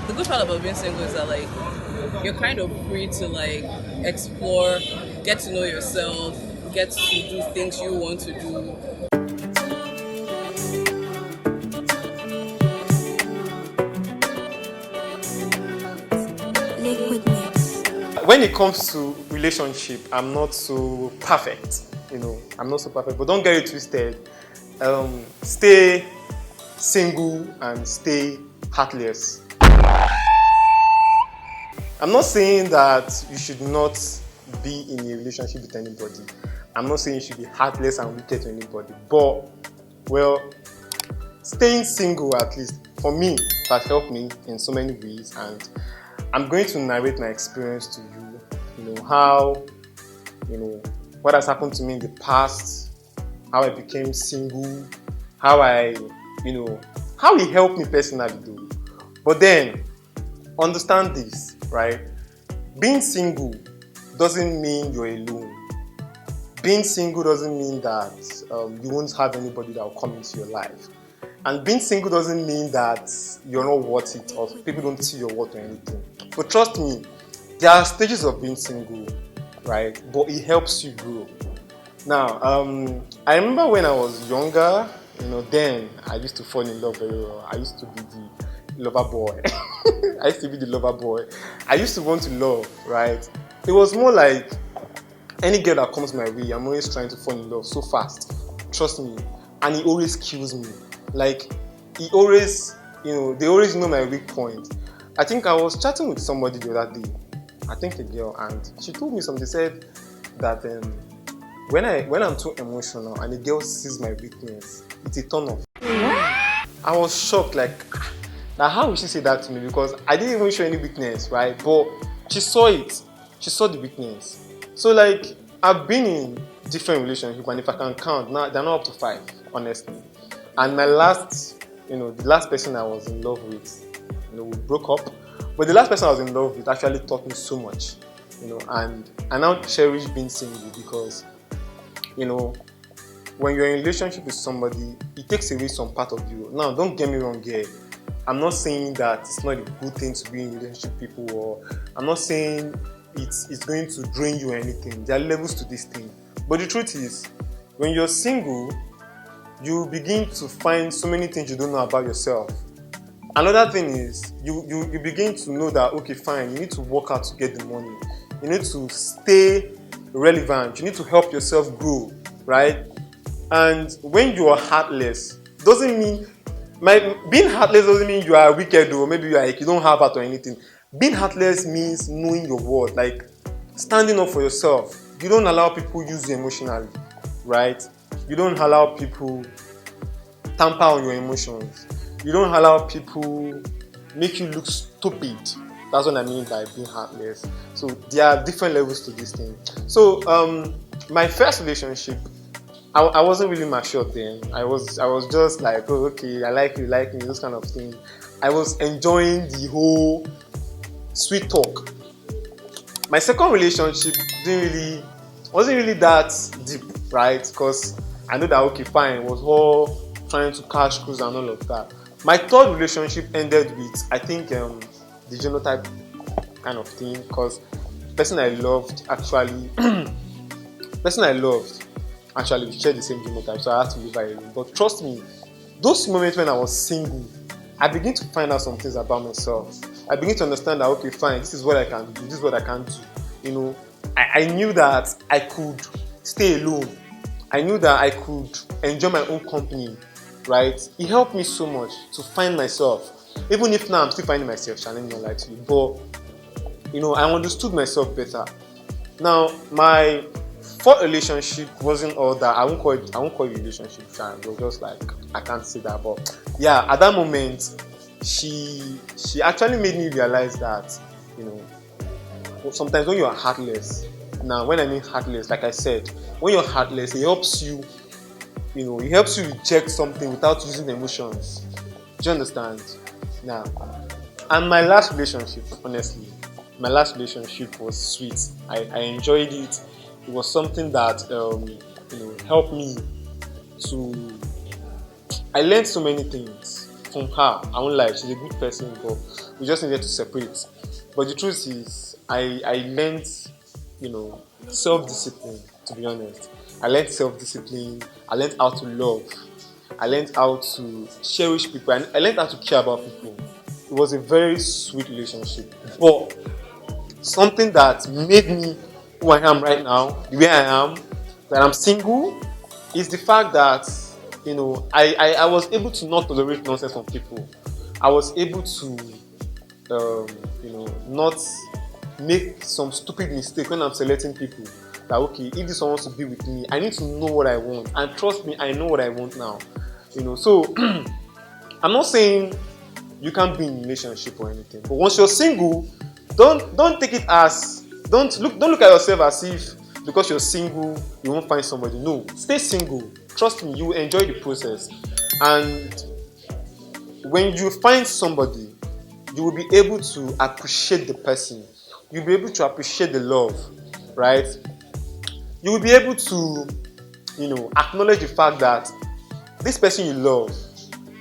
The good part about being single is that like you're kind of free to like explore, get to know yourself, get to do things you want to do. Liquid Mix. When it comes to relationship, I'm not so perfect. I'm not so perfect. But don't get it twisted. Stay single and stay heartless. I'm not saying that you should not be in a relationship with anybody. I'm not saying you should be heartless and wicked to anybody. But, well, staying single, at least for me, has helped me in so many ways. And I'm going to narrate my experience to you. How, what has happened to me in the past, how I became single, how how it helped me personally, though. But then, understand this, right? Being single doesn't mean you're alone. Being single doesn't mean that you won't have anybody that will come into your life. And being single doesn't mean that you're not worth it or people don't see your worth or anything. But trust me, there are stages of being single, right? But it helps you grow. Now, I remember when I was younger, then I used to fall in love very well. I used to be the lover boy. I used to be the lover boy. I used to want to love, right? It was more like any girl that comes my way, I'm always trying to fall in love so fast. Trust me. And it always kills me. Like, it always, they always know my weak point. I think I was chatting with somebody the other day, I think a girl, and she told me something, said that when I'm too emotional and a girl sees my weakness, it's a turn off. I was shocked, like, now how would she say that to me? Because I didn't even show any weakness, right? But she saw it. She saw the weakness. So like, I've been in different relationships, and if I can count, now they're not up to 5, honestly. And my last, the last person I was in love with, we broke up. But the last person I was in love with actually taught me so much, and I now cherish being single because, when you're in a relationship with somebody, it takes away some part of you. Now, don't get me wrong here. I'm not saying that it's not a good thing to be in a relationship with people, or I'm not saying it's going to drain you or anything. There are levels to this thing. But the truth is, when you're single, you begin to find so many things you don't know about yourself. Another thing is, you begin to know that, okay, fine, you need to work out to get the money. You need to stay relevant. You need to help yourself grow, right? And when you are heartless, doesn't mean being heartless doesn't mean you are wicked or maybe you don't have heart or anything. Being heartless means knowing your worth, like standing up for yourself. You don't allow people use you emotionally, right? You don't allow people tamper on your emotions. You don't allow people make you look stupid. That's what I mean by being heartless. So there are different levels to this thing. So my first relationship, I wasn't really mature then. I was just like, oh, okay, I like you like me, those kind of thing. I was enjoying the whole sweet talk. My second relationship wasn't really that deep, right? Because I know that, okay, fine, it was all trying to cash cruise and all of that. My third relationship ended with, I think, the genotype kind of thing, because person I loved actually we shared the same genotype, so I had to leave her alone. But trust me, those moments when I was single, I began to find out some things about myself. I began to understand that, okay, fine, this is what I can do, this is what I can't do. I knew that I could stay alone. I knew that I could enjoy my own company, right? It helped me so much to find myself. Even if now I'm still finding myself, shall I not lie to you. But, I understood myself better. Now, my fourth relationship wasn't all that. I won't call it a relationship, it was just like, I can't say that. But yeah, at that moment, she actually made me realize that, sometimes when you are heartless, now when I mean heartless, like I said, when you're heartless, it helps you reject something without using emotions. Do you understand? Now, and my last relationship, honestly, was sweet. I enjoyed it. It was something that helped me to. I learned so many things from her. I won't lie, she's a good person, but we just needed to separate. But the truth is, I learned, self-discipline. To be honest, I learned self-discipline. I learned how to love. I learned how to cherish people, and I learned how to care about people. It was a very sweet relationship, but something that made me who I am right now, the way I am, that I'm single, is the fact that I was able to not tolerate nonsense from people. I was able to not make some stupid mistake when I'm selecting people. That okay, if this one wants to be with me, I need to know what I want, and trust me, I know what I want now. So I'm not saying you can't be in a relationship or anything, but once you're single, don't take it as don't look at yourself as if because you're single you won't find somebody. No, stay single. Trust me, you will enjoy the process, and when you find somebody, you will be able to appreciate the person. You'll be able to appreciate the love, right? You will be able to, acknowledge the fact that this person you love,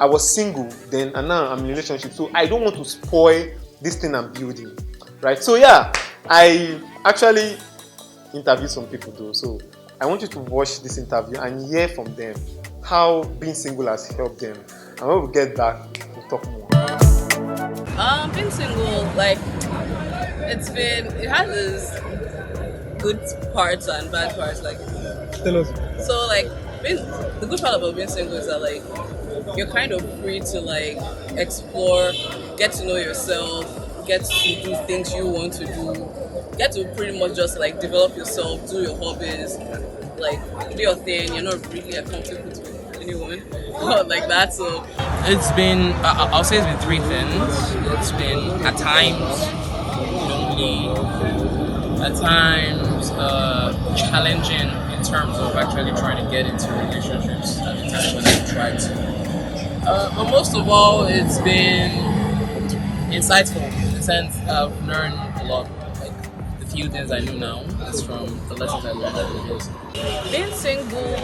I was single then and now I'm in a relationship, so I don't want to spoil this thing I'm building, right? So yeah, I actually interviewed some people though, so I want you to watch this interview and hear from them how being single has helped them. And when we get back, we'll talk more. Being single, like it has its good parts and bad parts. Like, Tell us. so like the good part about being single is that like you're kind of free to like explore, get to know yourself, get to do things you want to do, get to pretty much just like develop yourself, do your hobbies, like do your thing. You're not really accountable to anyone like that. So It's been, I'll say it's been three things. It's been at times lonely, at times challenging in terms of actually trying to get into relationships at the time when I tried to. But most of all, it's been insightful in the sense I've learned a lot. Like the few things I know now is from the lessons I learned at university. being single,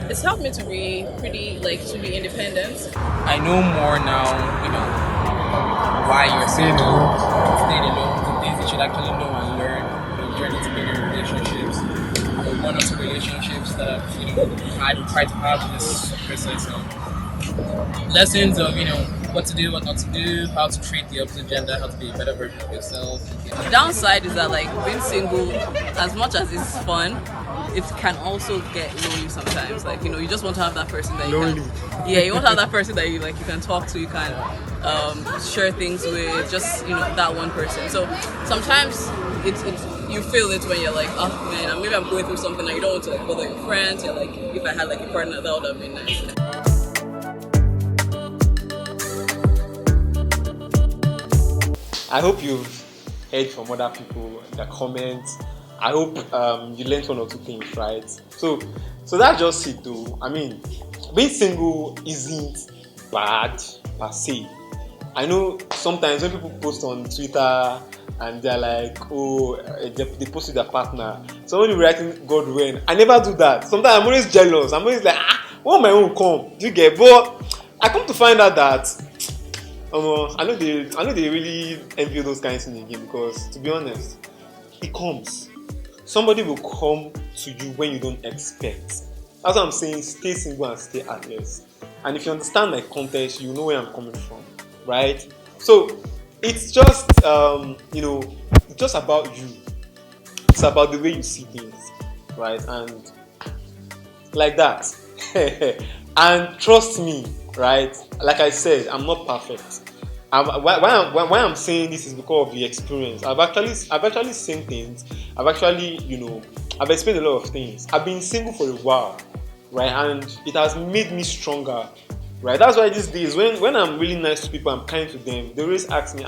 it's helped me to be to be independent. I know more now, why you're single, staying alone, the things you should actually know and learn when you journey to being in relationships. One or two relationships that I've tried to have this process of lessons of, what to do, what not to do, how to treat the opposite gender, how to be a better version of yourself. The downside is that like being single, as much as it's fun, it can also get lonely sometimes. Like you just want to have that person that you can, yeah, you want to have that person that you can talk to, you can share things with, just that one person. So sometimes it's you feel it when you're like, oh man, maybe I'm going through something and you don't want to like bother your friends. You're like, if I had like a partner, that would have been nice. I hope you've heard from other people in the comments. I hope you learned one or two things, right? So that's just it though. I mean, being single isn't bad per se. I know sometimes when people post on Twitter and they're like, oh, they post with their partner. Someone is writing God when. I never do that. Sometimes I'm always jealous. I'm always like, when my own come? Do you get? But I come to find out that I know they really envy those kinds of things again, because to be honest, it comes. Somebody will come to you when you don't expect. That's what I'm saying. Stay single and stay heartless. And if you understand my context, you know where I'm coming from, right? So it's just it's just about you. It's about the way you see things, right? And like that. And trust me, right? Like I said, I'm not perfect. Why I'm saying this is because of the experience. I've actually seen things. I've actually, I've experienced a lot of things. I've been single for a while, right? And it has made me stronger, right? That's why these days, when I'm really nice to people, I'm kind to them, they always ask me,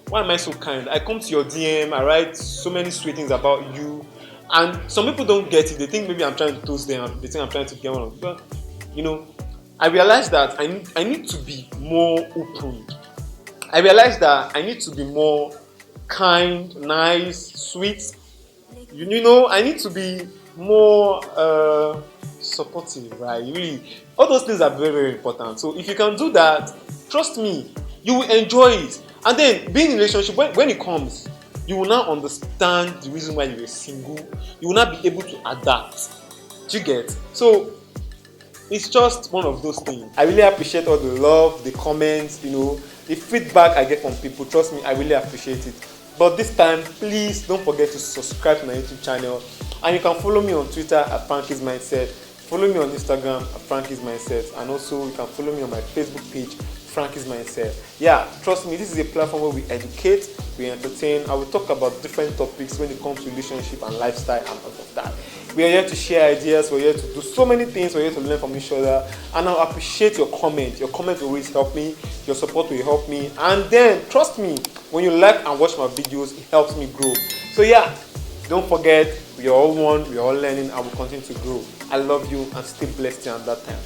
why am I so kind? I come to your DM, I write so many sweet things about you. And some people don't get it. They think maybe I'm trying to toast them. They think I'm trying to get one of them. But, I realized that I need to be more open. I realized that I need to be more kind, nice, sweet. I need to be more supportive, right? Really All those things are very, very important. So if you can do that, trust me, you will enjoy it. And then being in a relationship, when it comes, you will now understand the reason why you were single. You will not be able to adapt. Do you get? So it's just one of those things. I really appreciate all the love, the comments, the feedback I get from people. Trust me, I really appreciate it. But this time, please don't forget to subscribe to my YouTube channel. And you can follow me on Twitter at Frankie's Mindset. Follow me on Instagram at Frankie's Mindset. And also, you can follow me on my Facebook page, Frankie's Mindset. Yeah, trust me, this is a platform where we educate, we entertain, and we talk about different topics when it comes to relationship and lifestyle and all of that. We are here to share ideas, we're here to do so many things, we're here to learn from each other. And I appreciate your comment. Your comment will always help me, your support will help me. And then, trust me, when you like and watch my videos, it helps me grow. So yeah, don't forget, we are all one, we are all learning, and we'll continue to grow. I love you and stay blessed till that time.